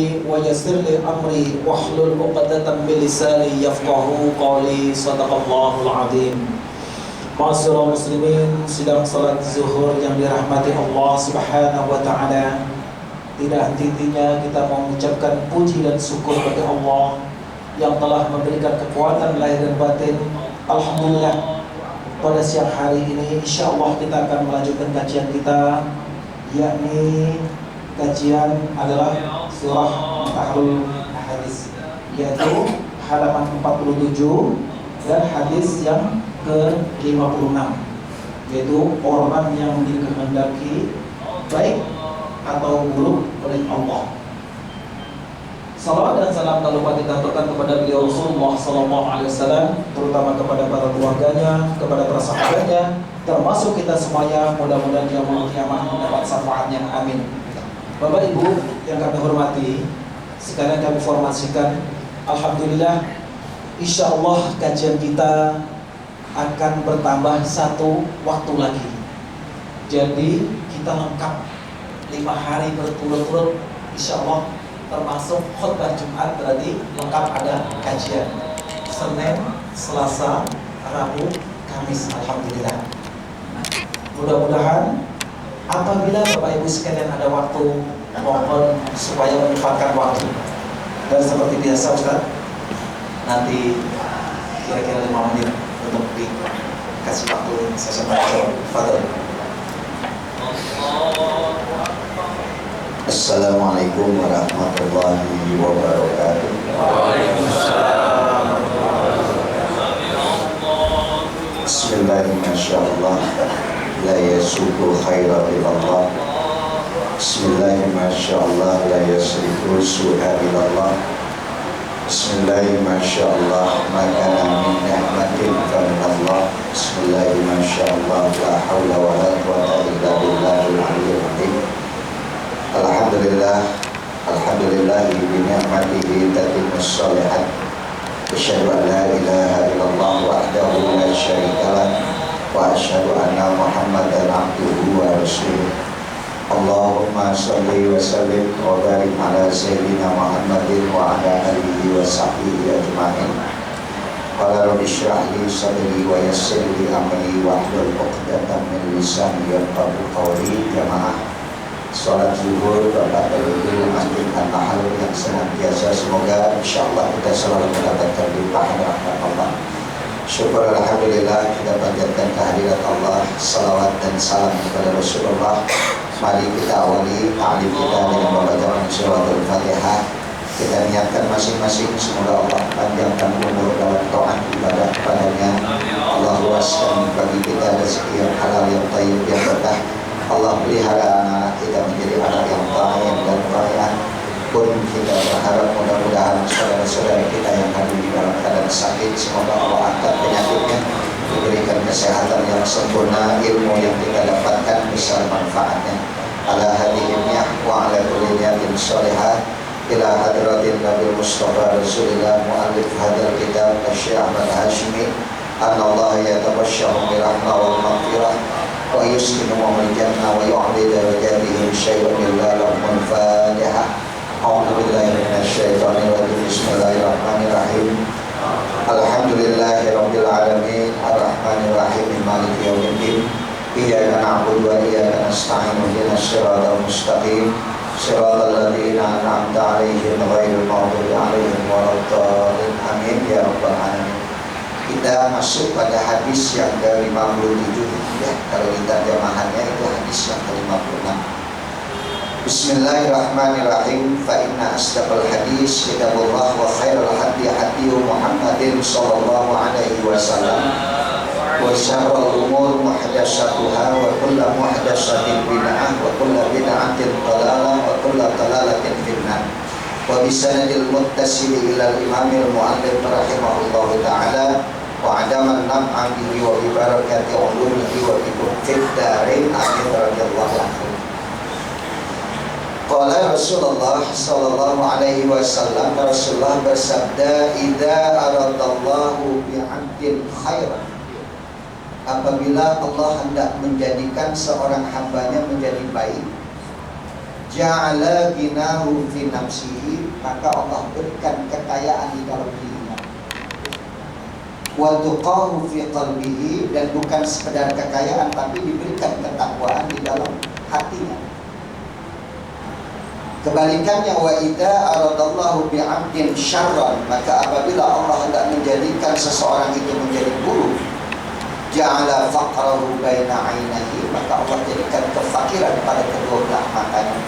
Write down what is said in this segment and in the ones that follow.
صدري ويسر لي أمري واحلل عقدة من لساني يفقهوا قولي صدق الله العظيم. Ma'asyiral muslimin, sidang salat zuhur yang dirahmati Allah Subhanahu wa taala. Tidak henti-hentinya kita mengucapkan puji dan syukur bagi Allah yang telah memberikan kekuatan lahir dan batin. Alhamdulillah, pada siang hari ini insyaallah kita akan melanjutkan kajian kita, yakni kajian adalah surah Tahrul Hadis, yaitu halaman 47 dan hadis yang ke-56, yaitu orang yang dikehendaki baik atau buruk oleh Allah. Salawat dan salam tak lupa kita aturkan kepada beliau Rasulullah SAW, terutama kepada para keluarganya, kepada para sahabatnya, termasuk kita semuanya. Mudah-mudahan yaumul qiyamah mendapat syafaatnya, amin. Bapak Ibu yang kami hormati, sekarang kami informasikan, alhamdulillah, insya Allah kajian kita akan bertambah satu waktu lagi. Jadi kita lengkap 5 hari berturut-turut, insya Allah, termasuk khutbah Jumat, berarti lengkap ada kajian Senin, Selasa, Rabu, Kamis, alhamdulillah. Mudah-mudahan apabila Bapak Ibu sekalian ada waktu, mohon supaya menyempatkan waktu. Dan seperti biasa Ustaz, nanti kira-kira 5 menit untuk dikasih waktu sesi baca. Fadhil. Assalamualaikum warahmatullahi wabarakatuh. Waalaikumsalam. Bismillahirrahmanirrahim. La yasuku khaira ilallah. Bismillahirrahmanirrahim. La yasrifu su'a ilallah. Bismillahirrahmanirrahim. Makana min ni'matin faminallah. Bismillahirrahmanirrahim. La hawla wa la quwwata illa billahil aliyyil azim. Alhamdulillah, alhamdulillah bi ni'matihi tatimmus shalihat. Asyhadu an la ilaha illallah wahdahu la syarika lah wa asyhadu anna Muhammadan abduhu wa rasuluh. Allahumma shalli wa sallim wa barik ala sayyidina Muhammadin wa ala alihi wa sahbihi ajma'in. Qala rabbi shrah li sadri wa yassir li amri wa hlul 'uqdatam min lisani yafqahu qawli. Jamaah salat zuhur Bapak Ibu Masjid An-Nahl yang senantiasa, semoga insyaallah kita selalu mendapatkan limpahan rahmat Allah. Syukur alhamdulillah, kita panjatkan kehadirat Allah, salawat dan salam kepada Rasulullah. Mari kita awali ta'lim kita dengan membacaan suratul Fatihah. Kita niatkan masing-masing, semoga Allah panjangkan umur dalam taat ibadah kepadanya. Allah luaskan bagi kita rezeki yang halal, yang thayyib, yang berkah. Allah pelihara anak-anak kita menjadi anak yang taat dan baik. Pun kita berharap mudah-mudahan saudara-saudara kita yang hadir di dalam keadaan sakit, semoga Allah angkat penyakitnya, diberikan kesehatan yang sempurna, ilmu yang kita dapatkan besar manfaatnya. Ala hadihimnya wa ala kulli niyatin sholihah ila hadratin Nabi Mustafa Rasulullah mu'allif hadal kitab Syekh Ahmad Hashimi anallahu yatabashsharu bi rahmah wal maghfirah wa yuskinuhum al-jannah wa yu'li darajatihim syai'un illa lahumul Fatihah. A'udzu billahi minasyaitonir rajim. Bismillahirrahmanirrahim. Alhamdulillahirabbil alamin arrahmanir rahim maliki yaumiddin. Iyyaka na'budu wa iyyaka nasta'in ihdinas siratal mustaqim siratal ladzina an'amta 'alaihim ghairil maghdubi 'alaihim waladdallin. Amin ya rabbal alamin. Kita masuk pada hadis yang ke-57 ya, kalau kita jamahannya itu hadis yang ke-56. Bismillahirrahmanirrahim. Fa inna asdaqal hadis kitabullah wa khairal hadi hadi Muhammadin sallallahu alaihi wasallam. Wa syarrul umur muhdatsatuha wa kullu muhdatsatin bid'ah wa kullu bid'atin dhalalah wa kullu dhalalatin finnar. Wa bisanadil muttasil ila al-imamil mu'allif rahimahullahu ta'ala wa adaman naf'a bihi wa bi barakati ulumihi wa bi fid darin amin radhiyallahu anhu. Qala Rasulullah sallallahu alaihi wasallam, Rasulullah bersabda, "Idza aradallahu bi'abdin khairan." Apabila Allah hendak menjadikan seorang hambanya menjadi baik, ja'ala ginahu fi nafsihi, maka Allah berikan kekayaan di dalam dirinya. Wa tuqahu fi qalbihi, dan bukan sekedar kekayaan tapi diberikan ketakwaan di dalam hatinya. Kebalikannya, wa idza aradallahu bi'abdin syarran, maka apabila Allah hendak menjadikan seseorang itu menjadi buruk, ja'ala faqrahu baina 'ainaihi, maka Allah jadikan kefakiran pada kedua belah matanya.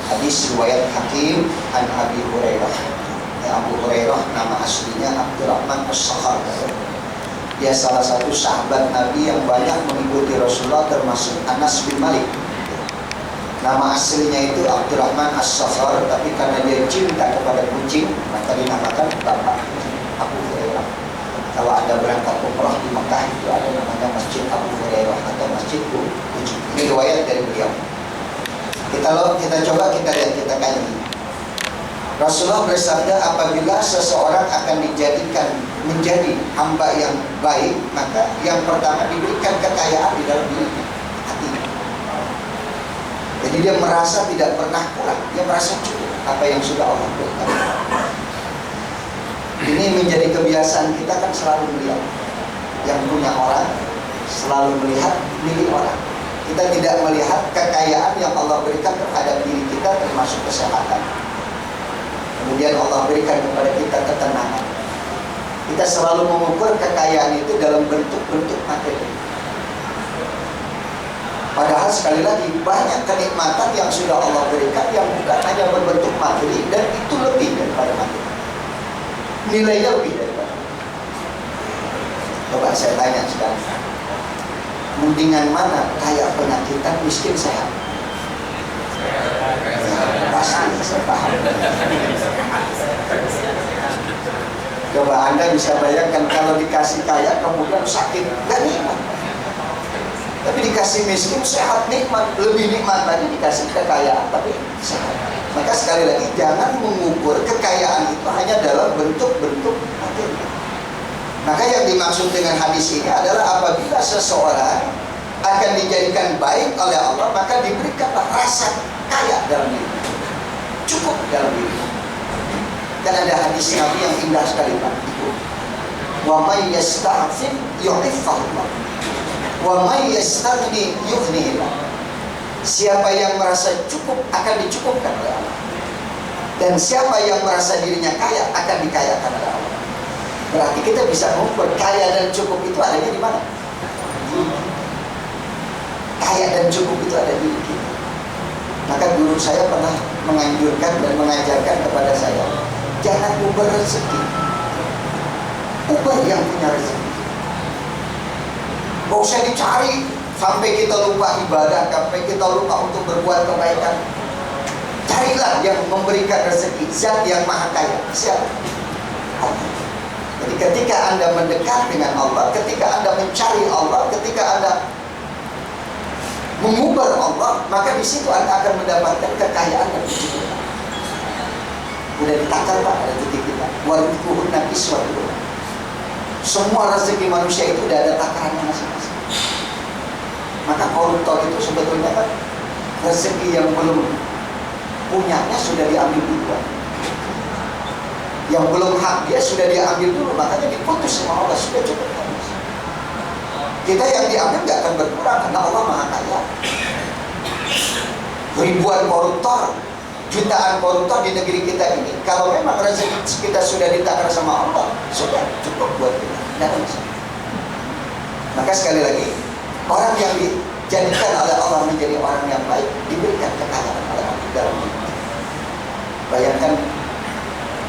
Hadis riwayat Hakim an Abi Hurairah. Abu Hurairah nama aslinya Abdurrahman As-Sakhar. Dia salah satu sahabat Nabi yang banyak mengikuti Rasulullah, termasuk Anas bin Malik. Nama aslinya itu Abdurrahman As-Sakhar, tapi karena dia cinta kepada kucing, maka dinamakan Bapak Abu Hurairah. Kalau Anda berangkat umrah di Mekah, itu ada namanya Masjid Abu Hurairah atau Masjid Kucing. Ini riwayat dari beliau. Kita coba kita lihat, kita kaji. Rasulullah bersabda, apabila seseorang akan dijadikan menjadi hamba yang baik, maka yang pertama diberikan kekayaan di dalam dirinya, hatinya. Jadi dia merasa tidak pernah kurang, dia merasa cukup apa yang sudah Allah berikan. Ini menjadi kebiasaan kita, kan selalu melihat yang punya orang, selalu melihat milik orang. Kita tidak melihat kekayaan yang Allah berikan terhadap diri kita, termasuk kesehatan. Kemudian Allah berikan kepada kita ketenangan. Kita selalu mengukur kekayaan itu dalam bentuk-bentuk materi. Padahal sekali lagi banyak kenikmatan yang sudah Allah berikan yang bukan hanya berbentuk materi, dan itu lebih daripada materi. Nilainya lebih daripada. Coba saya tanya sekarang, mendingan mana kaya penyakitan, miskin sehat? Pasti saya paham. Coba Anda bisa bayangkan kalau dikasih kaya kemudian sakit, gak nikmat. Tapi dikasih miskin sehat, nikmat. Lebih nikmat lagi dikasih kekayaan tapi sehat. Maka sekali lagi, jangan mengukur kekayaan itu hanya dalam bentuk-bentuk materi. Maka yang dimaksud dengan hadis ini adalah apabila seseorang akan dijadikan baik oleh Allah, maka diberikanlah rasa kaya dalam diri, cukup dalam diri. Dan ada hadis Nabi yang indah sekali, Pak. Wa may yasta'fif yu'iffahu, wa may yastaghni yughnihillah. Siapa yang merasa cukup akan dicukupkan oleh Allah, dan siapa yang merasa dirinya kaya akan dikayakan oleh Allah. Berarti kita bisa mengukur kaya dan cukup itu adanya di mana? Kaya dan cukup itu ada di kita. Maka guru saya pernah menganjurkan dan mengajarkan kepada saya, jangan uber rezeki, uber yang punya rezeki. Gak usah dicari sampai kita lupa ibadah, sampai kita lupa untuk berbuat kebaikan. Carilah yang memberikan rezeki, zat yang maha kaya. Siapa? Allah. Jadi ketika Anda mendekat dengan Allah, ketika Anda mencari Allah, ketika Anda mengubah Allah, maka di situ Anda akan mendapatkan kekayaan dan kecukupan. Udah ditakar, Pak, ada titik kita. Waridkuhun nabi suatu. Semua rezeki manusia itu udah ada takarannya masing-masing. Maka koruptor itu sebetulnya kan rezeki yang belum punyanya sudah diambil duluan. Yang belum hak dia sudah diambil dulu, makanya diputus sama Allah, sudah cukup. Kita yang diambil gak akan berkurang karena Allah maha kaya. Ribuan koruptor, jutaan koruptor di negeri kita ini, kalau memang rezeki kita sudah ditakar sama Allah, sudah cukup buat kita, tidak ada masalah. Maka sekali lagi, orang yang dijadikan oleh Allah menjadi orang yang baik, diberikan kekayaan oleh Allah dalam hidup. Bayangkan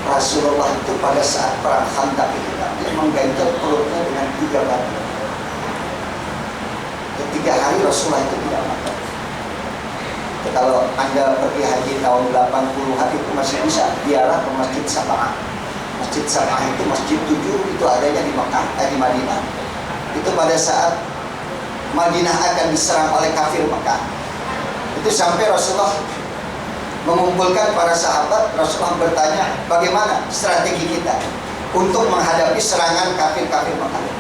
Rasulullah itu pada saat perang Khandaq itu, dia mengganjal perutnya dengan 3 batu. 3 hari Rasulullah itu tidak makan. Kalau Anda pergi haji tahun 80-an itu masih bisa ziarah ke Masjid Sab'ah. Masjid Sab'ah itu masjid 7, itu adanya di Mekah, di Madinah. Itu pada saat Madinah akan diserang oleh kafir Mekah. Itu sampai Rasulullah mengumpulkan para sahabat. Rasulullah bertanya, bagaimana strategi kita untuk menghadapi serangan kafir-kafir Mekah.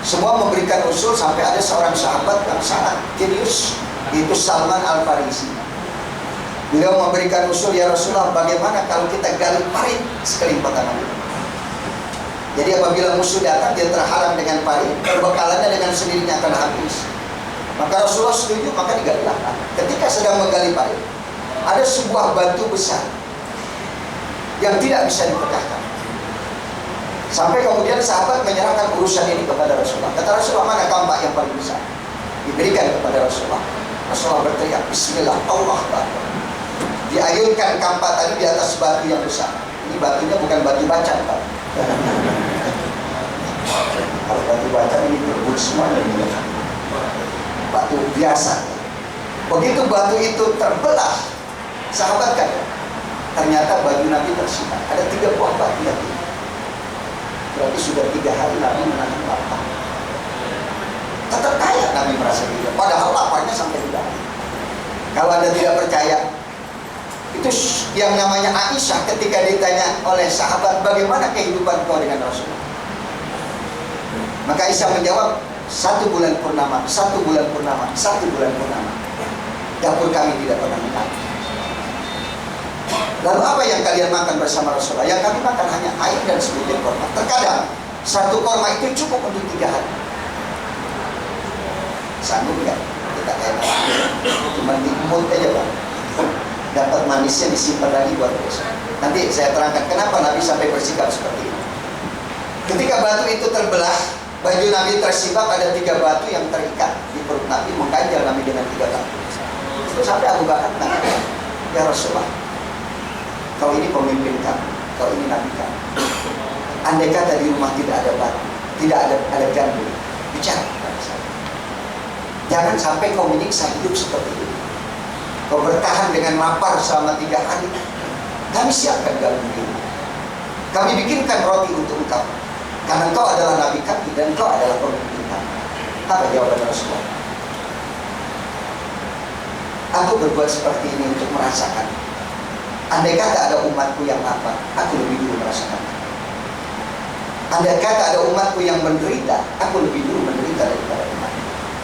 Semua memberikan usul, sampai ada seorang sahabat yang sangat jenius, yaitu Salman Al-Farisi. Beliau memberikan usul, ya Rasulullah, bagaimana kalau kita gali parit sekeliling kota Madinah? Jadi apabila musuh datang, dia terhalang dengan parit, perbekalannya dengan sendirinya akan habis. Maka Rasulullah setuju, maka digalilah. Ketika sedang menggali parit, ada sebuah batu besar yang tidak bisa dipecahkan. Sampai kemudian sahabat menyerahkan urusan ini kepada Rasulullah. Kata Rasulullah, mana kampak yang paling besar? Diberikan kepada Rasulullah. Rasulullah berteriak, Bismillah, Allah Akbar. Diayunkan kampak tadi di atas batu yang besar. Ini batunya bukan batu bacan, Pak. Kalau batu bacan ini berbun semuanya. Batu biasa. Begitu batu itu terbelah, sahabat kan, ternyata baju Nabi tersisa. Ada 3 buah batu yang ini. Berarti sudah 3 hari Nabi menahan lapar. Tetap kaya Nabi merasa gitu. Padahal laparnya sampai 3 hari. Kalau Anda tidak percaya, itu yang namanya Aisyah ketika ditanya oleh sahabat, bagaimana kehidupan kau dengan Rasulullah? Maka Aisyah menjawab, 1 bulan purnama, 1 bulan purnama, 1 bulan purnama. Dapur kami tidak pernah menangis. Lalu apa yang kalian makan bersama Rasulullah? Yang kami makan hanya air dan sebutir korma. Terkadang 1 korma itu cukup untuk 3 hari. Sanggup nggak? Kita kayak cuma dimut aja, Pak. Dapat manisnya disimpan lagi buat besok. Nanti saya terangkan kenapa Nabi sampai bersikap seperti ini. Ketika batu itu terbelah, baju Nabi tersibak, ada 3 batu yang terikat di perut Nabi, mengganjal Nabi dengan 3 batu. Terus sampai Abu Bakar tanya, ya Rasulullah, kau ini pemimpin kami, kau ini Nabi kami. Andai kata di rumah tidak ada batu, tidak ada gandum, bicara kepada saya. Jangan sampai kau menyiksa hidup seperti ini. Kau bertahan dengan lapar selama 3 hari. Kami siapkan gandum ini. Kami bikinkan roti untuk engkau. Karena engkau adalah Nabi kami dan engkau adalah pemimpin kami. Apa jawaban Rasulullah? Aku berbuat seperti ini untuk merasakan. Andai kata ada umatku yang lapar, aku lebih dulu merasakan. Andai kata ada umatku yang menderita, aku lebih dulu menderita daripada umat.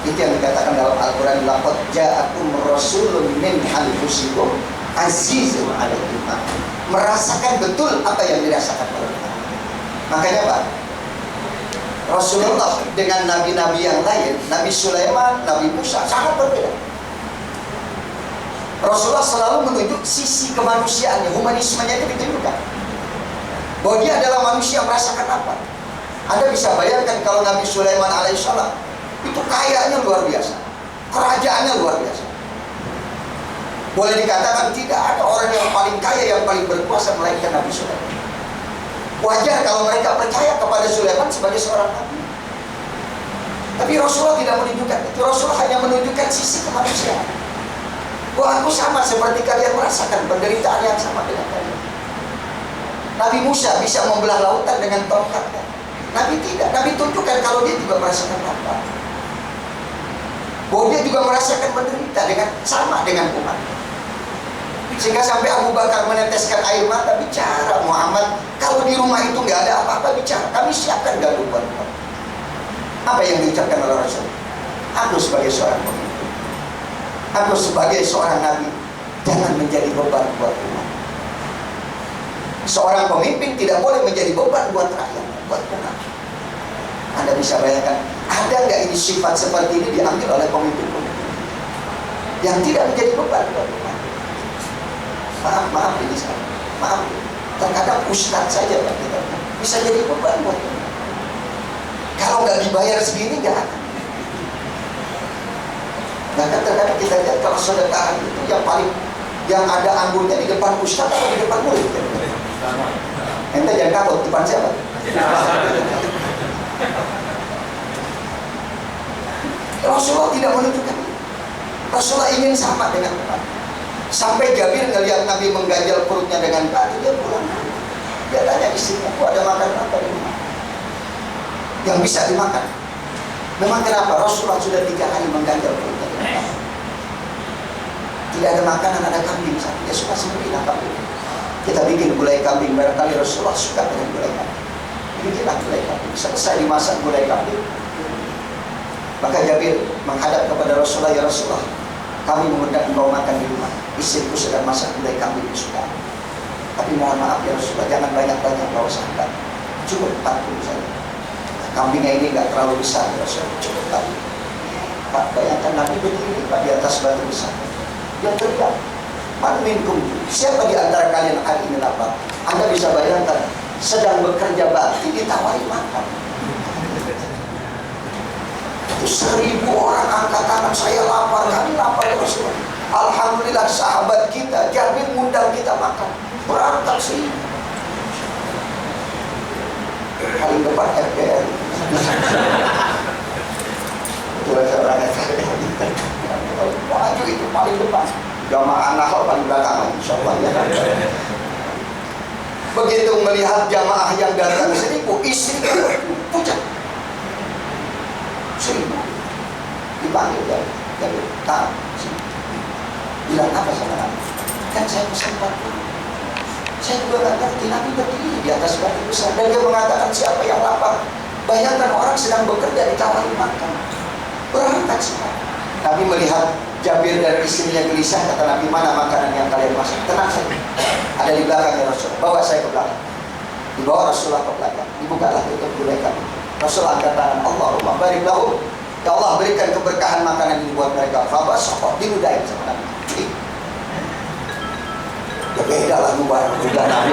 Itu yang dikatakan dalam Al-Quran, laqad ja'akum rasulun min anfusikum azizun 'alaihi ma. Merasakan betul apa yang dirasakan oleh umat. Makanya Pak, Rasulullah dengan nabi-nabi yang lain, Nabi Sulaiman, Nabi Musa sangat berbeda. Rasulullah selalu menunjuk sisi kemanusiaannya, humanismenya itu ditunjukkan. Bahwa dia adalah manusia yang merasakan apa. Anda bisa bayangkan kalau Nabi Sulaiman alaihissalam itu kayanya luar biasa, kerajaannya luar biasa. Boleh dikatakan tidak ada orang yang paling kaya, yang paling berkuasa melainkan Nabi Sulaiman. Wajar kalau mereka percaya kepada Sulaiman sebagai seorang nabi. Tapi Rasulullah tidak menunjukkan itu. Rasulullah hanya menunjukkan sisi kemanusiaan. Bahwa aku sama seperti kalian, merasakan penderitaan yang sama dengan kalian. Nabi Musa bisa membelah lautan dengan tongkatnya. Nabi tidak. Nabi tunjukkan kalau dia juga merasakan lapar. Bahwa dia juga merasakan menderita dengan sama dengan umat. Sehingga sampai Abu Bakar meneteskan air mata, bicara, Muhammad, kalau di rumah itu nggak ada apa-apa, bicara. Kami siapkan gandum buat kamu. Apa yang diucapkan oleh Rasul? Aku sebagai seorang pemimpin, aku sebagai seorang nabi, jangan menjadi beban buat umat. Seorang pemimpin tidak boleh menjadi beban buat rakyat, buat umat. Anda bisa bayangkan, ada nggak ini sifat seperti ini diambil oleh pemimpin-pemimpin yang tidak menjadi beban buat umat? Maaf ini saya, maaf. Terkadang ustadz saja Pak, kita bisa jadi beban buat umat. Kalau nggak dibayar segini nggak akan. Bahkan terkadang kita lihat kalau sedekahan itu yang ada anggurnya di depan ustadz atau di depan murid. Ente jangan takut, depan siapa? Rasulullah tidak menunjukkan. Rasulullah ingin sama dengan umat. Sampai Jabir ngelihat Nabi mengganjal perutnya dengan batu, dia pulang. Dia tanya istrinya, "Aku ada makanan apa di rumah yang bisa dimakan?" Memang kenapa? Rasulullah sudah 3 hari mengganjal perutnya dengan batu. Tidak ada makanan, ada kambing. Dia suka sendiri kambing. Kita bikin gulai kambing, barangkali Rasulullah suka dengan gulai kambing. Bikinlah gulai kambing. Selesai dimasak gulai kambing, maka Jabir menghadap kepada Rasulullah, "Ya Rasulullah, kami mengundang engkau makan di rumah. Istriku sedang masak gulai kambing sudah. Tapi mohon maaf ya Rasulullah, jangan banyak-banyak bawa sahabat. Cukup 40 saja. Kambingnya ini nggak terlalu besar ya Rasulullah, cukup 40. Pak, bayangkan Nabi berdiri Pak di atas batu besar. Dia teriak, "Man minkum?" Siapa di antara kalian hari ini lapar? Anda bisa bayangkan, sedang bekerja bakti ditawari makan. Itu 1000 orang angkat tangan, saya lapar, kami lapar ya Rasulullah. Alhamdulillah sahabat kita Jabir ngundang kita makan. Berangkat sih. Paling depan RPR. Itulah saya berangkat. Maju itu paling depan. Jamaah Nahl paling belakang, insyaallah ya. Begitu melihat jamaah yang datang 1000, istri pucat. 1000 dipanggil dari tahu. Bilang apa sama Nabi? Kan saya pesan 40. Saya juga nggak ngerti. Nabi berdiri di atas batu besar dan dia mengatakan siapa yang lapar. Bayangkan orang sedang bekerja ditawari makan. Berangkat semua. Nabi melihat Jabir dan istrinya gelisah, kata Nabi, mana makanan yang kalian masak? Tenang saja, ada di belakang ya Rasul. Bawa saya ke belakang. Dibawa Rasulullah ke belakang. Dibukalah tutup gulai kami. Rasul angkat tangan, Allahumma barik lahum. Ya Allah, berikan keberkahan makanan ini buat mereka. Fabas sokot diludahin sama Nabi. Ya beda lah mubarak. Udah Nabi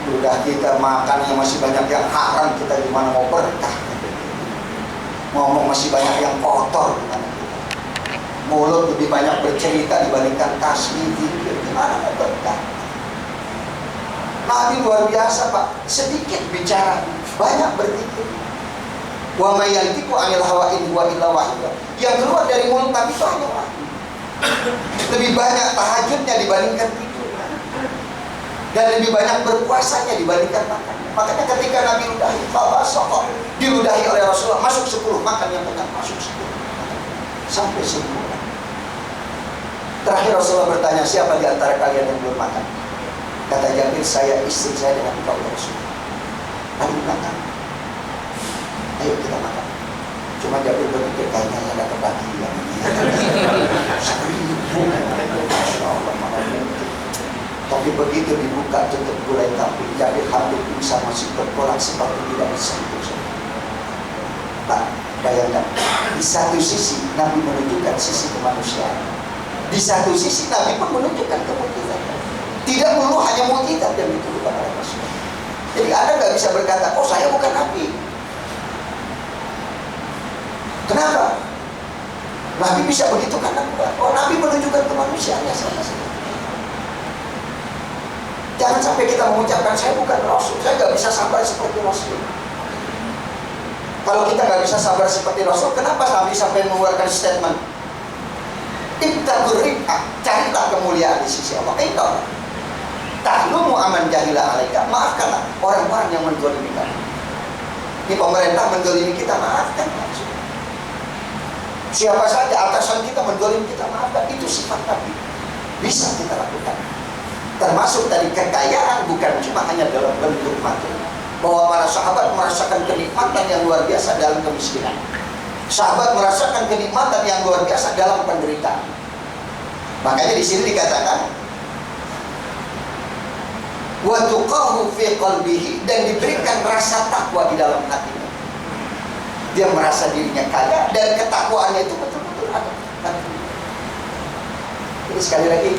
udah kita makannya masih banyak yang haram, kita gimana mau berkah? Ngomong masih banyak yang kotor, mulut lebih banyak bercerita dibandingkan tasbih, gimana mau berkah? Nabi luar biasa Pak, sedikit bicara, banyak berzikir. Wa may yantiqu 'anil hawa in huwa illa wahyu. Yang keluar dari mulut Nabi itu hanya wahyu. Lebih banyak tahajudnya dibandingkan tidur, dan lebih banyak berpuasanya dibandingkan makan. Makanya ketika Nabi ludahi, Fabasokok diludahi oleh Rasulullah, masuk 10, makan yang benar, masuk 10, sampai 10. Terakhir Rasulullah bertanya, siapa di antara kalian yang belum makan? Kata Jabir, saya, istri saya dengan engkau ya Rasulullah. Nabi makan, ayo kita makan. Cuma Jabir berpikir kayaknya ada kebahagiaan. Masya Allah, tapi begitu dibuka tutup gulai kambing, Jabir hampir bisa masih berkolak seperti tidak disentuh. Pak, bayangkan, di satu sisi Nabi menunjukkan sisi kemanusiaan, di satu sisi Nabi pun menunjukkan kemukjizatan. Tidak melulu hanya mukjizat yang ditunjukkan oleh Rasul. Jadi Anda nggak bisa berkata, oh saya bukan Nabi. Kenapa? Nabi bisa begitu karena oh Nabi menunjukkan kemanusiaannya sama sekali. Jangan sampai kita mengucapkan saya bukan Rasul, saya nggak bisa sabar seperti Rasul. Kalau kita nggak bisa sabar seperti Rasul, kenapa Nabi sampai mengeluarkan statement? Ibtagul rib'ah, carilah kemuliaan di sisi Allah. Tahlumu aman jahila alaika, maafkanlah orang-orang yang menzalimi kamu. Ini pemerintah menzalimi kita, maafkan. Siapa saja atasan kita menzalimi kita, maafkan. Itu sifat Nabi, bisa kita lakukan. Termasuk dari kekayaan, bukan cuma hanya dalam bentuk materi. Bahwa para sahabat merasakan kenikmatan yang luar biasa dalam kemiskinan. Sahabat merasakan kenikmatan yang luar biasa dalam penderitaan. Makanya di sini dikatakan wa tuqahu fi qalbihi, dan diberikan rasa takwa di dalam hatinya. Dia merasa dirinya kaya dan ketakwaannya itu betul-betul ada. Jadi sekali lagi,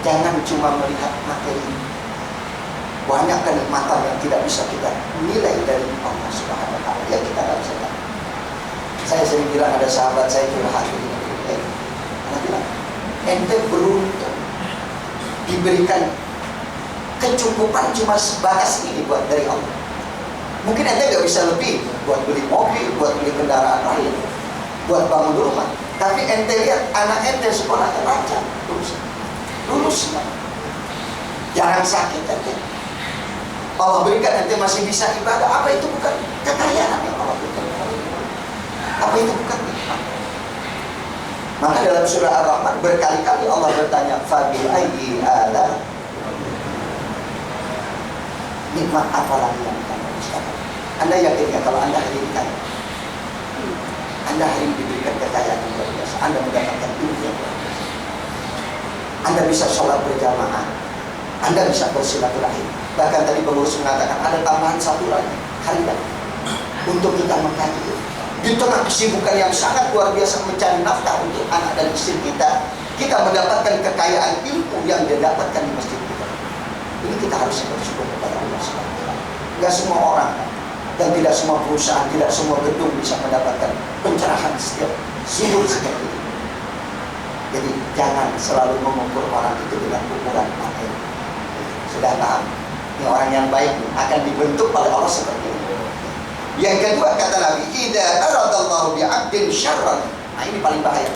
jangan cuma melihat materi. Banyak kenikmatan yang tidak bisa kita nilai dari Allah Subhanahu wa Ta'ala, yang kita nggak bisa tahu. Saya sering bilang, ada sahabat saya curhat ini, dia bilang, ente beruntung diberikan kecukupan cuma sebatas ini buat dari Allah. Mungkin ente nggak bisa lebih buat beli mobil, buat beli kendaraan lain, buat bangun rumah. Tapi ente lihat anak ente sekolahnya lancar, lulus, jarang sakit ente. Allah berikan ente masih bisa ibadah. Apa itu bukan kekayaan yang Allah berikan? Apa itu bukan nikmat? Maka dalam surah Ar-Rahman berkali-kali Allah bertanya, Fabi ayyi ala, nikmat apa lagi yang kamu rasakan? Anda yakin ya kalau Anda hari ini kaya? Anda hari ini diberi diberikan kekayaan yang luar biasa. Anda mendapatkan dunia yang luar biasa. Anda bisa sholat berjamaah, Anda bisa bersilaturahim. Bahkan tadi pengurus mengatakan ada tambahan satu lagi, harian untuk kita mengkaji. Di tengah kesibukan yang sangat luar biasa mencari nafkah untuk anak dan istri kita, kita mendapatkan kekayaan ilmu yang didapatkan di masjid kita. Ini kita harus bersyukur kepada Allah SWT. Tidak semua orang dan tidak semua perusahaan, tidak semua gedung bisa mendapatkan pencerahan setiap sumur seperti ini. Jadi jangan selalu mengukur orang itu dengan ukuran materi. Sudah paham? Ini orang yang baik akan dibentuk oleh Allah seperti ini. Yang kedua kata Nabi, idza aradallahu bi'abdin syarran. Nah ini paling bahaya.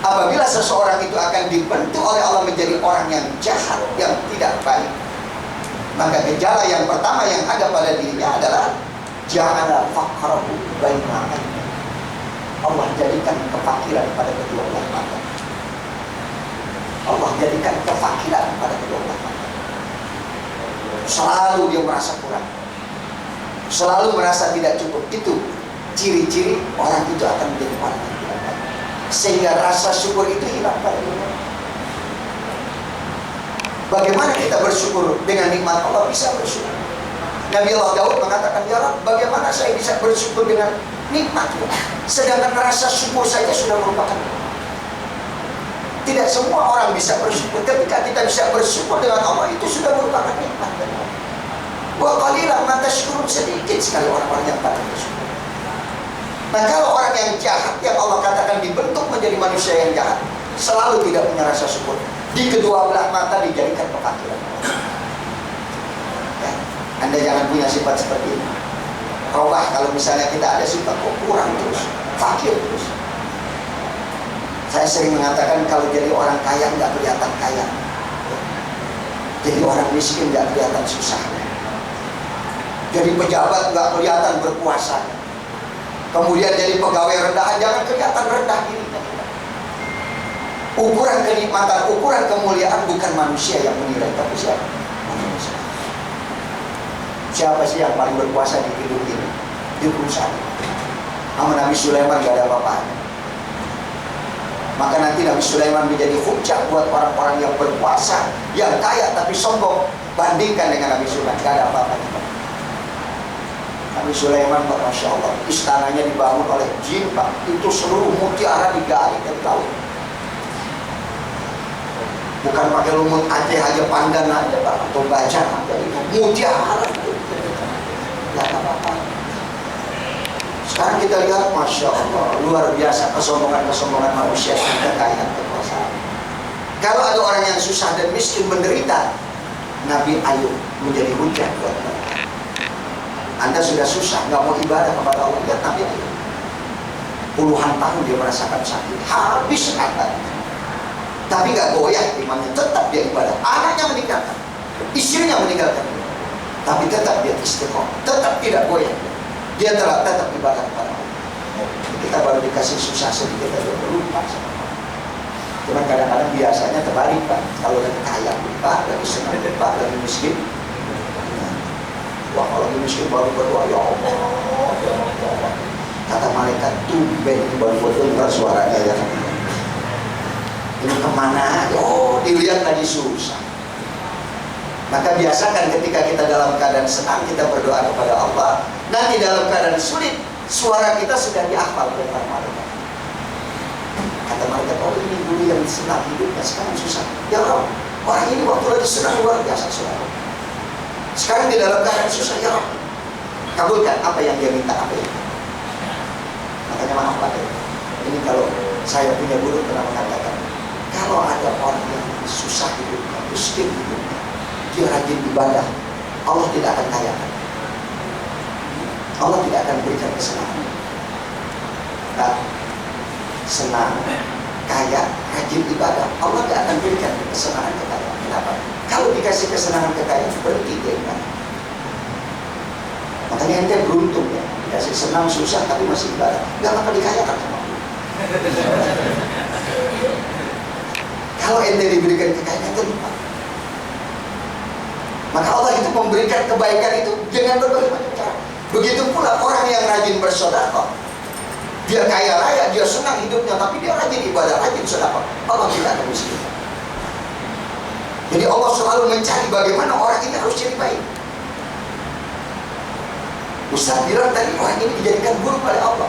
Apabila seseorang itu akan dibentuk oleh Allah menjadi orang yang jahat, yang tidak baik, maka gejala yang pertama yang ada pada dirinya adalah ja'ala faqrahu baina aini. Allah jadikan kefakiran pada kedua belah mata. Allah jadikan kefakiran pada kedua belah mata. Selalu dia merasa kurang, selalu merasa tidak cukup. Itu ciri-ciri orang itu akan menjadi orang yang tidak baik, sehingga rasa syukur itu hilang pada dirinya. Bagaimana kita bersyukur dengan nikmat Allah? Bisa bersyukur. Nabi Allah Daud mengatakan, ya Rabb, bagaimana saya bisa bersyukur dengan nikmat-Mu, sedangkan rasa syukur saja sudah merupakan. Tidak semua orang bisa bersyukur. Ketika kita bisa bersyukur dengan Allah, itu sudah merupakan nikmat. Wa qalilan ma tashkurun, sedikit sekali orang-orang yang pandai bersyukur. Nah kalau orang yang jahat, yang Allah katakan dibentuk menjadi manusia yang jahat, selalu tidak punya rasa syukur. Di kedua belah mata dijadikan kefakiran. Ya, Anda jangan punya sifat seperti ini. Robah kalau misalnya kita ada sifat kurang terus, fakir terus. Saya sering mengatakan kalau jadi orang kaya nggak kelihatan kaya, jadi orang miskin nggak kelihatan susah, jadi pejabat nggak kelihatan berkuasa, kemudian jadi pegawai rendahan jangan kelihatan rendah dirinya. Ukuran kenikmatan, ukuran kemuliaan bukan manusia yang menilai, tapi siapa? Manusia. Siapa sih yang paling berkuasa di hidup ini? Di perusahaan. Sama Nabi Sulaiman gak ada apa-apanya. Maka nanti Nabi Sulaiman menjadi hujah buat orang-orang yang berkuasa, yang kaya tapi sombong. Bandingkan dengan Nabi Sulaiman, gak ada apa-apanya. Nabi Sulaiman, Pak, Masya Allah, istananya dibangun oleh jin, Pak. Itu seluruh mutiara digali dari laut. Bukan pakai lumut Aceh aja, pandan aja, Pak, atau baja aja, itu mutiara. Gak apa-apa. Sekarang kita lihat, Masya Allah, luar biasa kesombongan-kesombongan manusia yang kekayaan kekuasaan. Kalau ada orang yang susah dan miskin menderita, Nabi Ayub menjadi hujah buat mereka. Anda sudah susah, nggak mau ibadah kepada Allah, lihat Nabi Ayub. Puluhan tahun dia merasakan sakit, habis akal. Tapi nggak goyah imannya, tetap dia ibadah. Anaknya meninggalkan, istrinya meninggalkan, tapi tetap dia istiqomah, tetap tidak goyah. Dia telah tetap ibadah kepada Allah. Kita baru dikasih susah sedikit aja lupa. Cuma kadang-kadang biasanya terbalik, Pak. Kalau lagi kaya lupa, lagi senang lupa, lagi miskin. Wah, kalau lagi miskin baru berdoa, ya Allah, ya Allah. Kata malaikat, tumben baru berdoa suaranya ya. Ini kemana? Oh, dilihat lagi susah. Maka biasakan ketika kita dalam keadaan senang, kita berdoa kepada Allah. Nanti dalam keadaan sulit, suara kita sudah dihafal oleh para malaikat. Kata malaikat, oh ini dulu yang senang hidupnya, sekarang susah. Ya Allah, orang ini waktu lagi senang luar biasa, saudara. Sekarang di dalam keadaan susah, ya Allah, kabulkan apa yang dia minta, apa itu. Makanya maaf Pak, ini kalau saya punya guru pernah mengatakan, kalau ada orang yang susah hidupnya, miskin hidupnya, dia rajin ibadah, Allah tidak akan kayakan. Allah tidak akan berikan kesenangan. Nah, senang, kaya, rajin ibadah, Allah tidak akan berikan kesenangan kekayaan. Kenapa? Kalau dikasih kesenangan kekayaan, berhenti dia ibadah. Makanya ente beruntung ya, dikasih senang, susah, tapi masih ibadah. Gak bakal dikayakan sama Allah. Kalau ente diberikan kekayaan, ente lupa. Maka Allah itu memberikan kebaikan itu dengan berbagai macam cara. Begitu pula orang yang rajin bersedekah, Dia kaya raya, dia senang hidupnya, tapi dia rajin ibadah, rajin sedekah. Allah tidak akan miskin. Jadi Allah selalu mencari bagaimana orang ini harus jadi baik. Ustaz bilang tadi orang ini dijadikan buruk oleh Allah.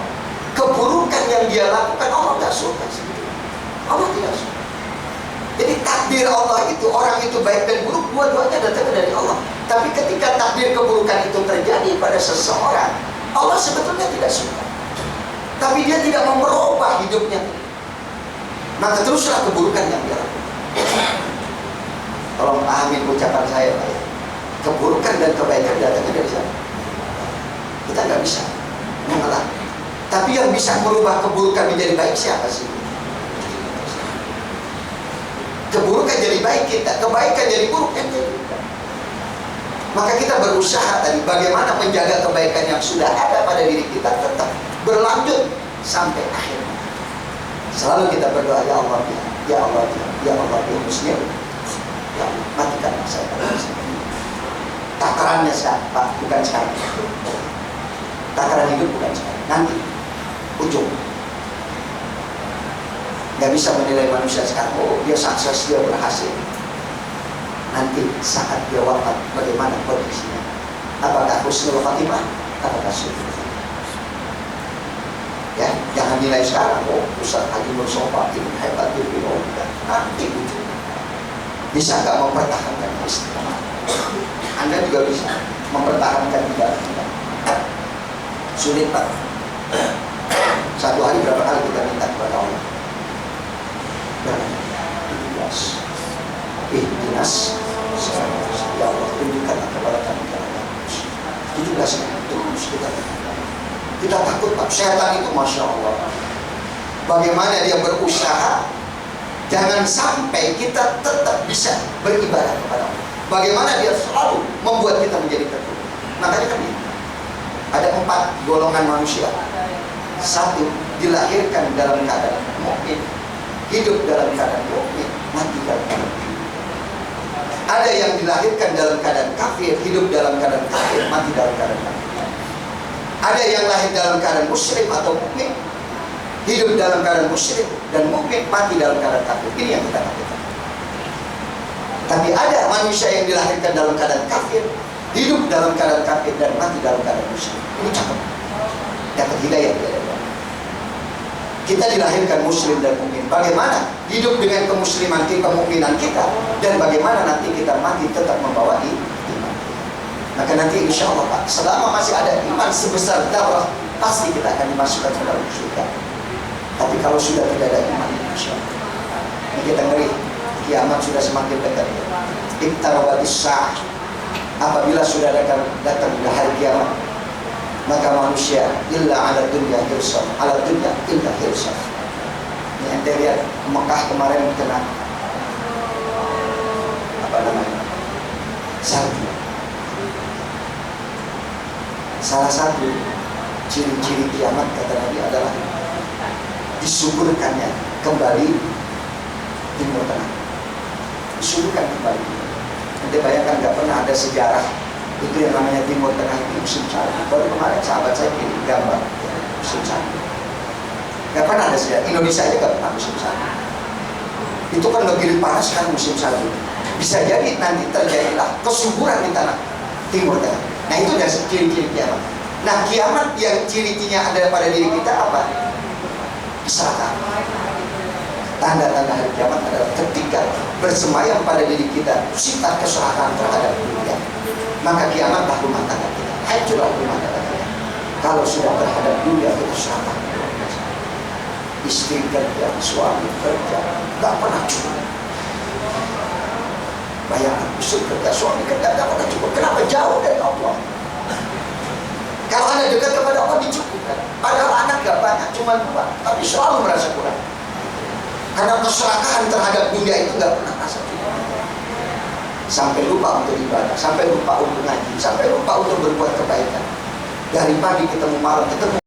Keburukan yang dia lakukan Allah tidak suka. Allah tidak suka. Jadi takdir Allah itu, orang itu baik dan buruk, dua-duanya datang dari Allah. Tapi ketika takdir keburukan itu terjadi pada seseorang, Allah sebetulnya tidak suka. Tapi dia tidak mau merubah hidupnya. Maka teruslah keburukan yang dia lakukan. Tolong pahamin ucapan saya, Pak. Keburukan dan kebaikan datangnya dari sana. Kita nggak bisa mengalah. Tapi yang bisa merubah keburukan menjadi baik siapa sih? Keburukan jadi baik kita, kebaikan jadi buruk kan? Maka kita berusaha tadi bagaimana menjaga kebaikan yang sudah ada pada diri kita tetap berlanjut sampai akhir. Selalu kita berdoa, ya Allah, ya Allah, ya Allah, ya Muslim, ya matikan saya. Takarannya siapa? Bukan sekarang. Takaran hidup bukan sekarang. Nanti ujung. Gak bisa menilai manusia sekarang. Oh, dia sukses, dia berhasil. Nanti saat dia wafat, bagaimana kondisinya? Apakah husnul khatimah? Apakah su'ul khatimah? Ya, jangan nilai sekarang. Oh, Ustaz Haji Mustafa ini hebat, ini nanti ujungnya. Bisa nggak mempertahankan istiqamah? Anda juga bisa mempertahankan ibadah kita. Sulit, Pak. Satu hari berapa kali kita minta kepada Allah? 17. Ihdinas ya Allah, tunjukkanlah kepada kami jalan yang lurus. 17 terus kita takut, Pak. Setan itu Masya Allah, bagaimana dia berusaha jangan sampai kita tetap bisa beribadah kepada Allah. Bagaimana dia selalu membuat kita menjadi terpuruk. Makanya kan ada 4 golongan manusia. 1, dilahirkan dalam keadaan mukmin, hidup dalam keadaan mukmin, mati dalam keadaan kafir. Ada yang dilahirkan dalam keadaan kafir, hidup dalam keadaan kafir, mati dalam keadaan kafir. Ada yang lahir dalam keadaan musyrik atau mukmin, hidup dalam keadaan musyrik dan mukmin, mati dalam keadaan kafir. Ini yang kita lakukan. Tapi ada manusia yang dilahirkan dalam keadaan kafir, hidup dalam keadaan kafir dan mati dalam keadaan musyrik. Ini cakep. Dapat hidayah dari Allah. Kita dilahirkan muslim dan mukmin. Bagaimana hidup dengan kemusliman kita, kemukminan kita, dan bagaimana nanti kita mati tetap membawa iman. Maka nanti insya Allah, Pak, selama masih ada iman sebesar darah, pasti kita akan dimasukkan ke dalam surga. Tapi kalau sudah tidak ada iman, insya Allah, ini kita ngeri. Kiamat sudah semakin dekat. Iqtarabatis sa'ah. Apabila sudah datang hari kiamat, maka manusia illa ala dunya hirsam, ala dunya illa hirsam. Ini anda lihat Mekah kemarin kena apa namanya, salju. Salah satu ciri-ciri kiamat kata Nabi adalah disuburkannya kembali Timur Tengah. Disuburkan kembali. Anda bayangkan nggak pernah ada sejarah itu yang namanya Timur Tengah itu musim salju. Baru kemarin sahabat saya kirim gambar musim salju. Gak pernah ada sejarah. Indonesia aja gak pernah musim salju. Itu kan lebih panas kan musim salju. Bisa jadi nanti terjadilah kesuburan di tanah Timur Tengah. Nah itu adalah ciri-ciri kiamat. Nah kiamat yang ciri-cirinya ada pada diri kita apa? Kesalahan. Tanda-tanda hari kiamat adalah ketika bersemayam pada diri kita sifat kesalahan terhadap dunia. Maka kiamatlah rumah tangga kita. Hancurlah rumah tangga kita. Kalau sudah terhadap dunia kita serahkan. Istri kerja, suami kerja, gak pernah cukup. Bayangkan, istri kerja, suami kerja, gak pernah cukup. Kenapa? Jauh dari Allah. Kalau Anda dekat kepada Allah dicukupkan. Padahal anak gak banyak, cuma 2, tapi selalu merasa kurang. Karena keserakahan terhadap dunia itu gak pernah rasa cukup. Sampai lupa untuk ibadah, sampai lupa untuk ngaji, sampai lupa untuk berbuat kebaikan. Dari pagi ketemu malam, ketemu